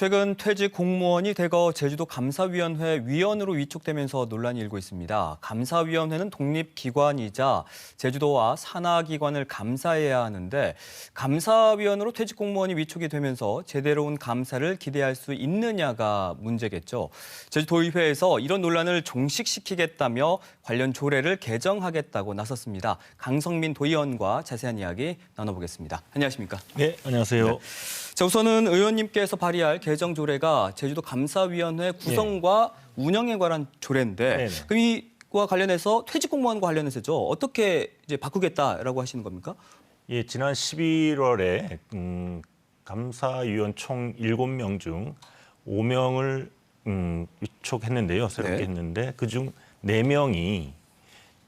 최근 퇴직 공무원이 대거 제주도 감사위원회 위원으로 위촉되면서 논란이 일고 있습니다. 감사위원회는 독립기관이자 제주도와 산하기관을 감사해야 하는데 감사위원으로 퇴직 공무원이 위촉이 되면서 제대로 온 감사를 기대할 수 있느냐가 문제겠죠. 제주도의회에서 이런 논란을 종식시키겠다며 관련 조례를 개정하겠다고 나섰습니다. 강성민 도의원과 자세한 이야기 나눠보겠습니다. 안녕하십니까? 네, 안녕하세요. 네. 자, 우선은 의원님께서 발의할 개정 조례가 제주도 감사위원회 구성과 운영에 관한 조례인데 네네. 그럼 이와 관련해서 퇴직 공무원과 관련해서죠. 어떻게 이제 바꾸겠다라고 하시는 겁니까? 예, 지난 11월에 감사위원 총 7명 중 5명을 위촉했는데요. 새롭게 네. 했는데 그중 4명이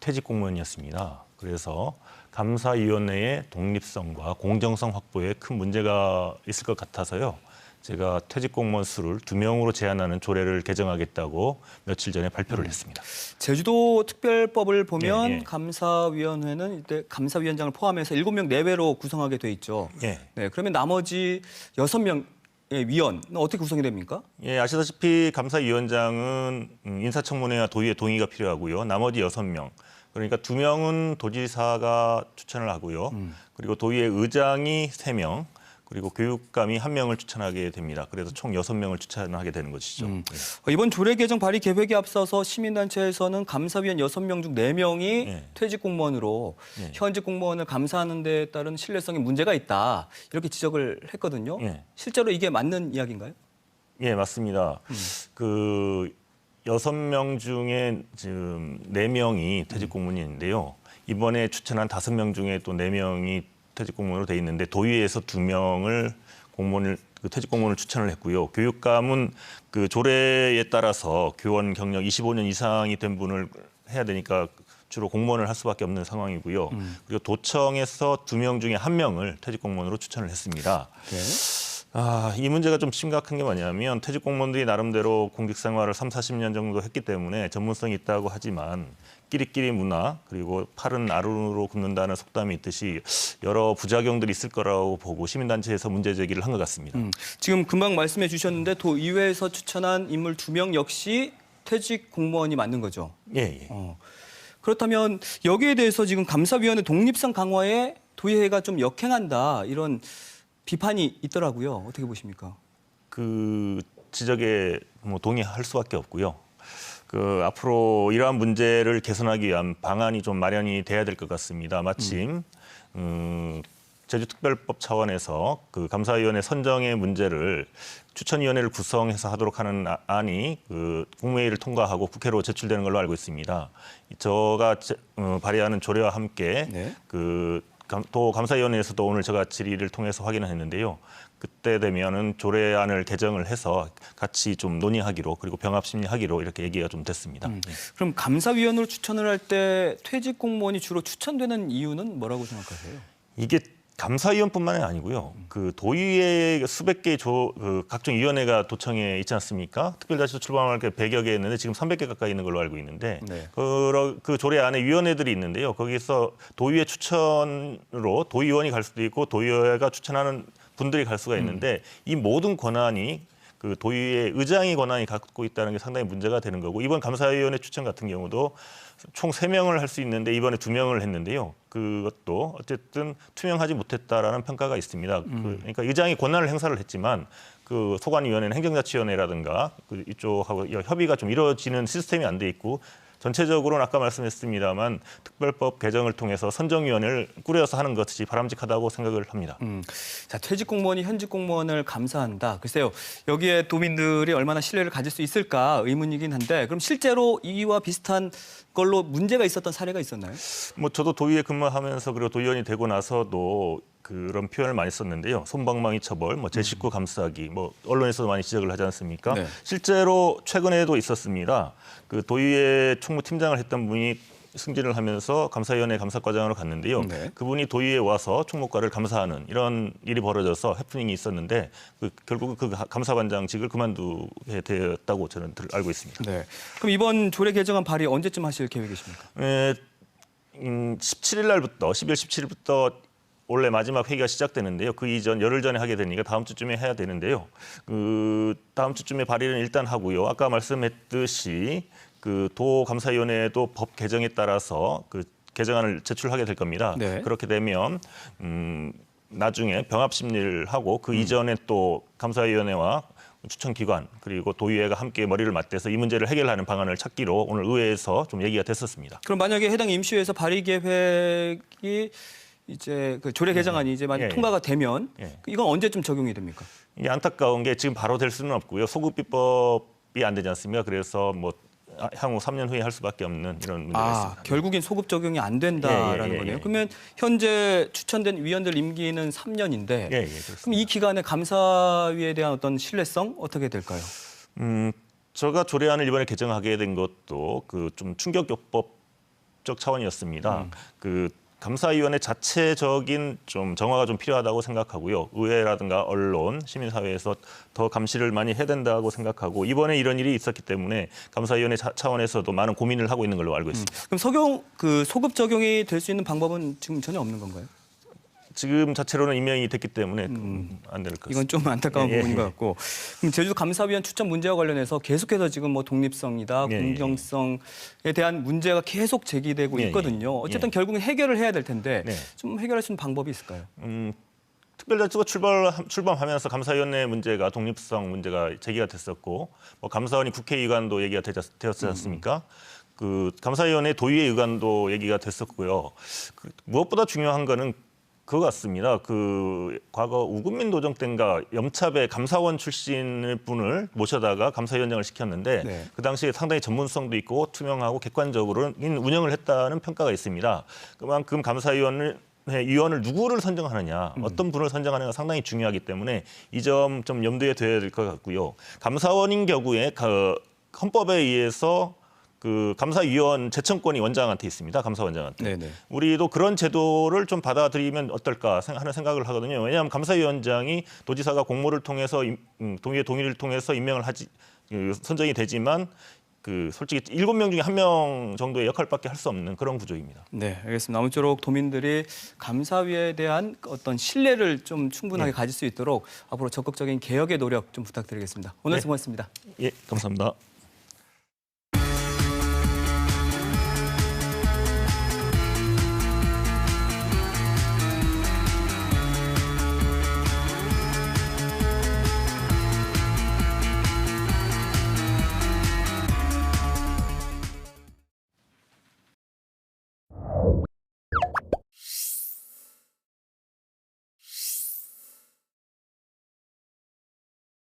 퇴직 공무원이었습니다. 그래서 감사위원회의 독립성과 공정성 확보에 큰 문제가 있을 것 같아서요. 제가 퇴직 공무원 수를 2명으로 제한하는 조례를 개정하겠다고 며칠 전에 발표를 했습니다. 제주도 특별법을 보면 예, 예. 감사위원회는 이때 감사위원장을 포함해서 7명 내외로 구성하게 돼 있죠. 예. 네, 그러면 나머지 6명의 위원은 어떻게 구성이 됩니까? 예, 아시다시피 감사위원장은 인사청문회와 도의회 동의가 필요하고요. 나머지 6명, 그러니까 2명은 도지사가 추천을 하고요. 그리고 도의회 의장이 3명, 그리고 교육감이 1명을 추천하게 됩니다. 그래서 총 6명을 추천하게 되는 것이죠. 이번 조례 개정 발의 계획에 앞서서 시민단체에서는 감사위원 6명 중 4명이 예. 퇴직 공무원으로 예. 현직 공무원을 감사하는 데 따른 신뢰성에 문제가 있다. 이렇게 지적을 했거든요. 예. 실제로 이게 맞는 이야기인가요? 예, 맞습니다. 그 6명 중에 지금 4명이 퇴직 공무원인데요. 이번에 추천한 5명 중에 또 4명이 퇴직 공무원으로 돼 있는데 도의회에서 2명을 퇴직 공무원을 추천을 했고요. 교육감은 그 조례에 따라서 교원 경력 25년 이상이 된 분을 해야 되니까 주로 공무원을 할 수밖에 없는 상황이고요. 그리고 도청에서 2명 중에 1명을 퇴직 공무원으로 추천을 했습니다. 네. 이 문제가 좀 심각한 게 뭐냐면 퇴직 공무원들이 나름대로 공직 생활을 30-40년 정도 했기 때문에 전문성이 있다고 하지만 끼리끼리 문화 그리고 팔은 아루로 굽는다는 속담이 있듯이 여러 부작용들이 있을 거라고 보고 시민단체에서 문제 제기를 한 것 같습니다. 지금 금방 말씀해 주셨는데 도의회에서 추천한 인물 2명 역시 퇴직 공무원이 맞는 거죠. 예, 예. 그렇다면 여기에 대해서 지금 감사위원회 독립성 강화에 도의회가 좀 역행한다 이런 비판이 있더라고요. 어떻게 보십니까? 그 지적에 뭐 동의할 수밖에 없고요. 그 앞으로 이러한 문제를 개선하기 위한 방안이 좀 마련이 돼야 될 것 같습니다. 마침 제주특별법 차원에서 그 감사위원회 선정의 문제를 추천위원회를 구성해서 하도록 하는 안이 그 국무회의를 통과하고 국회로 제출되는 걸로 알고 있습니다. 제가 발의하는 조례와 함께 네. 또 감사위원회에서도 오늘 제가 질의를 통해서 확인을 했는데요. 그때 되면은 조례안을 개정을 해서 같이 좀 논의하기로 그리고 병합 심리하기로 이렇게 얘기가 좀 됐습니다. 그럼 감사위원으로 추천을 할 때 퇴직 공무원이 주로 추천되는 이유는 뭐라고 생각하세요? 이게 감사위원뿐만이 아니고요. 그 도의회 수백 개의 각종 위원회가 도청에 있지 않습니까? 특별자치도 출범할 게 100여 개 있는데 지금 300개 가까이 있는 걸로 알고 있는데 네. 그 조례 안에 위원회들이 있는데요. 거기서 도의회 추천으로 도의원이 갈 수도 있고 도의회가 추천하는 분들이 갈 수가 있는데 이 모든 권한이 그 도의회 의장이 권한이 갖고 있다는 게 상당히 문제가 되는 거고 이번 감사위원회 추천 같은 경우도 총 3명을 할 수 있는데 이번에 2명을 했는데요. 그것도 어쨌든 투명하지 못했다라는 평가가 있습니다. 그러니까 의장이 권한을 행사를 했지만 그 소관위원회는 행정자치위원회라든가 이쪽하고 협의가 좀 이루어지는 시스템이 안 돼 있고 전체적으로는 아까 말씀했습니다만 특별법 개정을 통해서 선정위원회를 꾸려서 하는 것이 바람직하다고 생각을 합니다. 자, 퇴직 공무원이 현직 공무원을 감사한다. 글쎄요, 여기에 도민들이 얼마나 신뢰를 가질 수 있을까 의문이긴 한데 그럼 실제로 이와 비슷한 걸로 문제가 있었던 사례가 있었나요? 뭐 저도 도의회 근무하면서 그리고 도의원이 되고 나서도 그런 표현을 많이 썼는데요. 솜방망이 처벌, 뭐 제 식구 감싸기, 뭐 언론에서도 많이 지적을 하지 않습니까? 네. 실제로 최근에도 있었습니다. 그 도의회 총무팀장을 했던 분이 승진을 하면서 감사위원회 감사과장으로 갔는데요. 네. 그분이 도의회에 와서 총무과를 감사하는 이런 일이 벌어져서 해프닝이 있었는데 결국 그 감사반장직을 그만두게 되었다고 저는 알고 있습니다. 네. 그럼 이번 조례 개정안 발의 언제쯤 하실 계획이십니까? 17일 날부터 12월 17일부터 원래 마지막 회기가 시작되는데요. 그 이전 열흘 전에 하게 되니까 다음 주쯤에 해야 되는데요. 그 다음 주쯤에 발의는 일단 하고요. 아까 말씀했듯이 그 도감사위원회도 법 개정에 따라서 그 개정안을 제출하게 될 겁니다. 네. 그렇게 되면 나중에 병합 심리를 하고 그 이전에 또 감사위원회와 추천기관 그리고 도의회가 함께 머리를 맞대서 이 문제를 해결하는 방안을 찾기로 오늘 의회에서 좀 얘기가 됐었습니다. 그럼 만약에 해당 임시회에서 발의 계획이 이제 그 조례 개정안이 이제 만약 예, 예. 통과가 되면 예. 이건 언제쯤 적용이 됩니까? 이게 안타까운 게 지금 바로 될 수는 없고요. 소급비법이 안 되지 않습니까? 그래서 뭐 향후 3년 후에 할 수밖에 없는 이런 문제가 있습니다. 결국엔 소급 적용이 안 된다라는 예, 예, 거네요. 예. 그러면 현재 추천된 위원들 임기는 3년인데 예, 그렇습니다. 그럼 이 기간에 감사위에 대한 어떤 신뢰성 어떻게 될까요? 제가 조례안을 이번에 개정하게 된 것도 그 좀 충격요법적 차원이었습니다. 그 감사위원회 자체적인 좀 정화가 좀 필요하다고 생각하고요. 의회라든가 언론, 시민사회에서 더 감시를 많이 해야 된다고 생각하고 이번에 이런 일이 있었기 때문에 감사위원회 차원에서도 많은 고민을 하고 있는 걸로 알고 있습니다. 그럼 소급 적용이 될 수 있는 방법은 지금 전혀 없는 건가요? 지금 자체로는 임명이 됐기 때문에 안 될 것 같습니다. 이건 좀 안타까운 예, 부분인 것 예. 같고 그럼 제주도 감사위원 추천 문제와 관련해서 계속해서 지금 뭐 독립성이다, 예, 예. 공정성에 대한 문제가 계속 제기되고 예, 예. 있거든요. 어쨌든 예. 결국은 해결을 해야 될 텐데 네. 좀 해결할 수 있는 방법이 있을까요? 특별자치가 출범하면서 감사위원회 문제가 독립성 문제가 제기가 됐었고 뭐 감사원이 국회의관도 얘기가 되었지 않습니까? 그 감사위원회 도의회 의관도 얘기가 됐었고요. 무엇보다 중요한 거는 그거 같습니다. 그 과거 우금민 도정 때인가 염차배 감사원 출신 분을 모셔다가 감사위원장을 시켰는데 네. 그 당시에 상당히 전문성도 있고 투명하고 객관적으로 운영을 했다는 평가가 있습니다. 그만큼 감사위원을 누구를 선정하느냐, 어떤 분을 선정하느냐가 상당히 중요하기 때문에 이 점 좀 염두에 둬야 될 것 같고요. 감사원인 경우에 그 헌법에 의해서 그 감사위원 제청권이 원장한테 있습니다. 감사원장한테. 네네. 우리도 그런 제도를 좀 받아들이면 어떨까 하는 생각을 하거든요. 왜냐하면 감사위원장이 도지사가 공모를 통해서 동의회 동의를 통해서 임명을 선정이 되지만 그 솔직히 7명 중에 1명 정도의 역할밖에 할 수 없는 그런 구조입니다. 네, 알겠습니다. 아무쪼록 도민들이 감사위에 대한 어떤 신뢰를 좀 충분하게 가질 수 있도록 앞으로 적극적인 개혁의 노력 좀 부탁드리겠습니다. 오늘 네. 수고하셨습니다. 예, 감사합니다.